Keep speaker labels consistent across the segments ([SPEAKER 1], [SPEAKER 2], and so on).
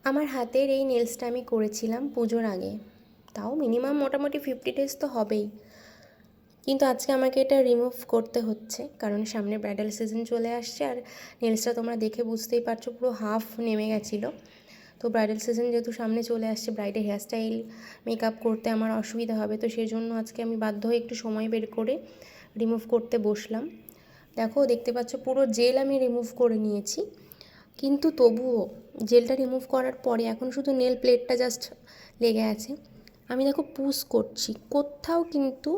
[SPEAKER 1] আমার হাতের এই নেলসটা আমি করেছিলাম পুজোর আগে, তাও মিনিমাম মোটামুটি 50 ডেজ তো হবেই। কিন্তু আজকে আমাকে এটা রিমুভ করতে হচ্ছে, কারণ সামনে ব্রাইডাল সিজন চলে আসছে। আর নেলসটা তোমরা দেখে বুঝতেই পারছো পুরো হাফ নেমে গেছিলো। তো ব্রাইডাল সিজন যেহেতু সামনে চলে আসছে, ব্রাইডের হেয়ারস্টাইল মেকআপ করতে আমার অসুবিধা হবে, তো সেই জন্য আজকে আমি বাধ্য হয়ে একটু সময় বের করে রিমুভ করতে বসলাম। দেখো, দেখতে পাচ্ছ পুরো জেল আমি রিমুভ করে নিয়েছি, কিন্তু তবুও জেলটা রিমুভ করার পরে এখন শুধু নেল প্লেটটা জাস্ট লেগে আছে। আমি দেখো পুশ করছি, কোথাও কিন্তু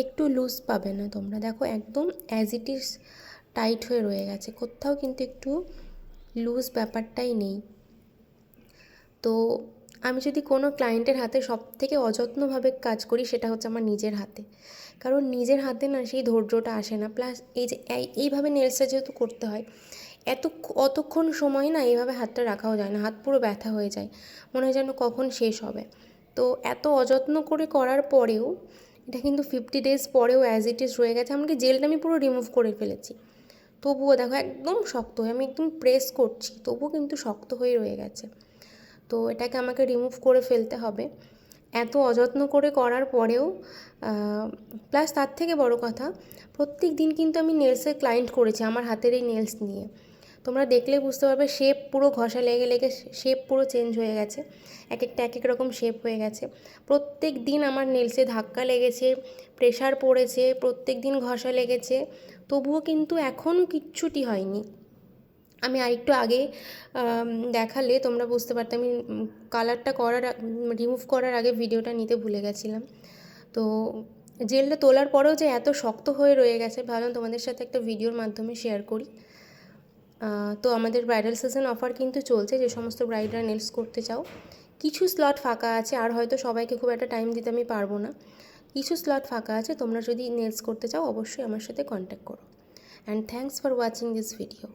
[SPEAKER 1] একটু লুজ পাবে না তোমরা। দেখো একদম অ্যাজ ইট ইজ টাইট হয়ে রয়ে গেছে, কোথাও কিন্তু একটু লুজ ব্যাপারটাই নেই। তো আমি যদি কোনো ক্লায়েন্টের হাতে সবথেকে অযত্নভাবে কাজ করি, সেটা হচ্ছে আমার নিজের হাতে। কারণ নিজের হাতে না সেই ধৈর্যটা আসে না। প্লাস এই যে এইভাবে নেলসটা যেহেতু করতে হয়, অতক্ষণ সময় না এইভাবে হাতটা রাখাও যায় না, হাত পুরো ব্যথা হয়ে যায়, মনে হয় যেন কখন শেষ হবে। তো এত অযত্ন করে করার পরেও এটা কিন্তু 50 ডেজ পরেও অ্যাজ ইট ইজ রয়ে গেছে। এমনকি জেলটা আমি পুরো রিমুভ করে ফেলেছি, তবুও দেখো একদম শক্ত হয়ে, আমি একদম প্রেস করছি তবুও কিন্তু শক্ত হয়ে রয়ে গেছে। তো এটাকে আমাকে রিমুভ করে ফেলতে হবে এত অযত্ন করে করার পরেও। প্লাস তার থেকে বড় কথা, প্রত্যেক দিন কিন্তু আমি নেলসের ক্লায়েন্ট করেছি আমার হাতের এই নেলস নিয়ে। তোমরা দেখলে বুঝতে পারবে শেপ পুরো ঘষা লেগে লেগে শেপ পুরো চেঞ্জ হয়ে গেছে, এক এক রকম শেপ হয়ে গেছে। প্রত্যেক দিন আমার নেলসে ধাক্কা লেগেছে, প্রেশার পড়েছে, প্রত্যেক দিন ঘষা লেগেছে, তবুও কিন্তু এখনও কিচ্ছুটি হয়নি। আমি আরেকটু আগে দেখালে তোমরা বুঝতে পারতে। আমি কালারটা রিমুভ করার আগে ভিডিওটা নিতে ভুলে গেছিলাম। তো জেলটা তোলার পরেও যে এত শক্ত হয়ে রয়ে গেছে, ভাবলাম তোমাদের সাথে একটা ভিডিওর মাধ্যমে শেয়ার করি। তো আমাদের ব্রাইডাল সিজন অফার কিন্তু চলছে, যে সমস্ত ব্রাইডরা নেলস করতে চাও। কিছু স্লট ফাঁকা আছে, আর হয়তো সবাইকে খুব একটা টাইম দিতে আমি পারবো না। কিছু স্লট ফাঁকা আছে, তোমরা যদি নেলস করতে চাও অবশ্যই আমার সাথে কন্ট্যাক্ট করো। And thanks for watching this video.